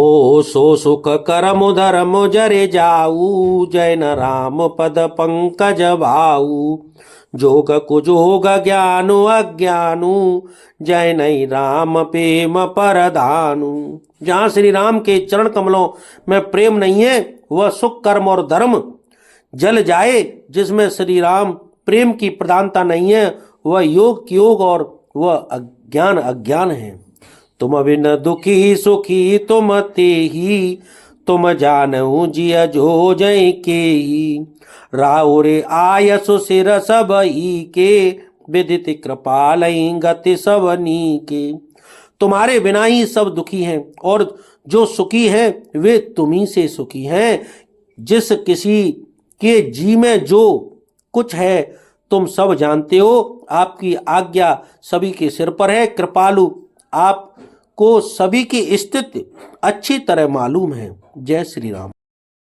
ओ सो सुख करम धर्म जरे जाऊ, जैन राम पद पंकज भाऊ। जोग कुजोग ज्ञानु अज्ञानु, जय नहीं राम प्रेम परदानु। जहाँ श्री राम के चरण कमलों में प्रेम नहीं है, वह सुख कर्म और धर्म जल जाए। जिसमें श्री राम प्रेम की प्रधानता नहीं है, वह योग की योग और वह अज्ञान अज्ञान है। तुम बिन दुखी सुखी तुम तेही, तुम जानऊ जिय जो जय के ही। राउ रे आयसु सिर सब ही के, विदित कृपाल गति सबनी के। तुम्हारे बिना ही सब दुखी हैं और जो सुखी हैं वे तुम्ही से सुखी हैं। जिस किसी के जी में जो कुछ है तुम सब जानते हो। आपकी आज्ञा सभी के सिर पर है। कृपालु आपको सभी की स्थिति अच्छी तरह मालूम है। जय श्री राम।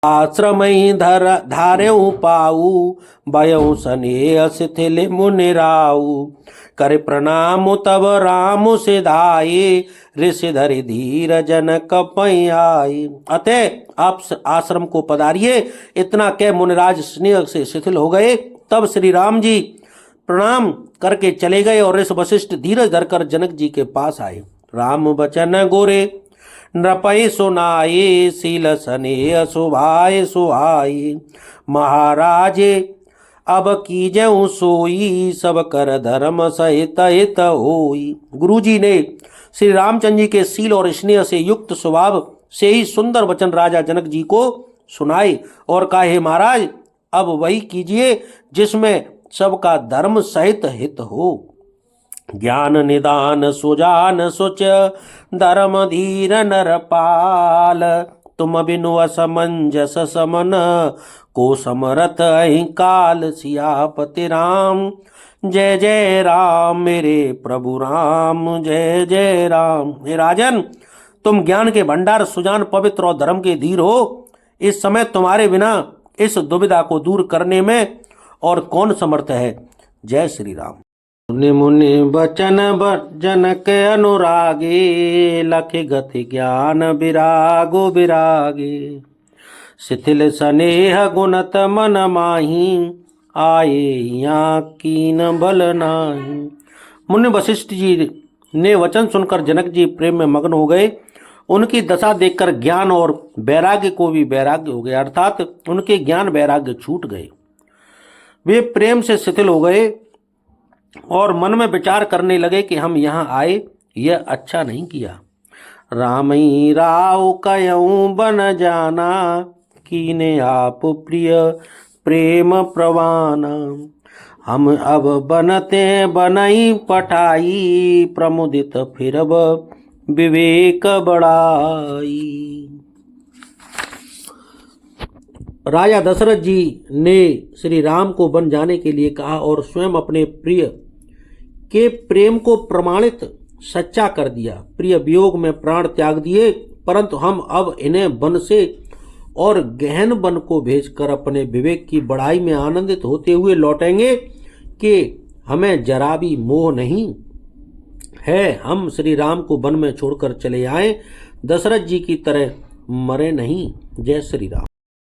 आश्रम ही धार्यऊ पाऊ, भयऊ स्नेह शिथिल मुनि राऊ। कर प्रणाम तब राम से धाये, ऋषि धरि धीर जनक पै आए। अतः आप आश्रम को पधारिए। इतना कह मुनिराज स्नेह से शिथिल हो गए। तब श्री राम जी प्रणाम करके चले गए और ऋषि वशिष्ठ धीरज धरकर जनक जी के पास आए। राम बचन गोरे नृपय सुनाए, शील स्नेह सुभाय सुहाई। महाराजे अब कीजऊ सोई, सब कर धर्म सहित हित होई। गुरुजी ने श्री रामचंद्र जी के शील और स्नेह से युक्त स्वभाव से ही सुंदर वचन राजा जनक जी को सुनाए और कहा, हे महाराज अब वही कीजिए जिसमें सबका धर्म सहित हित हो। ज्ञान निदान सुजान सुच, धर्म धीर नरपाल। तुम बिनु असमंजस समन, को समरथ अहि काल। सियापति राम जय जय राम, मेरे प्रभु राम जय जय राम। हे राजन, तुम ज्ञान के भंडार, सुजान, पवित्र और धर्म के धीर हो। इस समय तुम्हारे बिना इस दुविधा को दूर करने में और कौन समर्थ है। जय श्री राम। मुनि मुनि बचन जनक अनुरागे, लख गति ज्ञान विरागो विरागे। शिथिल स्नेह गुणत मन माही, आए यहाँ कीन बल नाही। मुनि वशिष्ठ जी ने वचन सुनकर जनक जी प्रेम में मग्न हो गए। उनकी दशा देखकर ज्ञान और वैराग्य को भी वैराग्य हो गया, अर्थात उनके ज्ञान वैराग्य छूट गए। वे प्रेम से शिथिल हो गए और मन में विचार करने लगे कि हम यहाँ आए यह अच्छा नहीं किया। राम ही राव कयऊ बन जाना, कीने आप प्रिय प्रेम प्रवाना। हम अब बनते बनई पठाई, प्रमुदित फिरब विवेक बढ़ाई। राजा दशरथ जी ने श्री राम को वन जाने के लिए कहा और स्वयं अपने प्रिय के प्रेम को प्रमाणित सच्चा कर दिया। प्रिय वियोग में प्राण त्याग दिए, परंतु हम अब इन्हें वन से और गहन वन को भेजकर अपने विवेक की बढ़ाई में आनंदित होते हुए लौटेंगे कि हमें जरा भी मोह नहीं है। हम श्री राम को वन में छोड़कर चले आए, दशरथ जी की तरह मरे नहीं। जय श्री राम।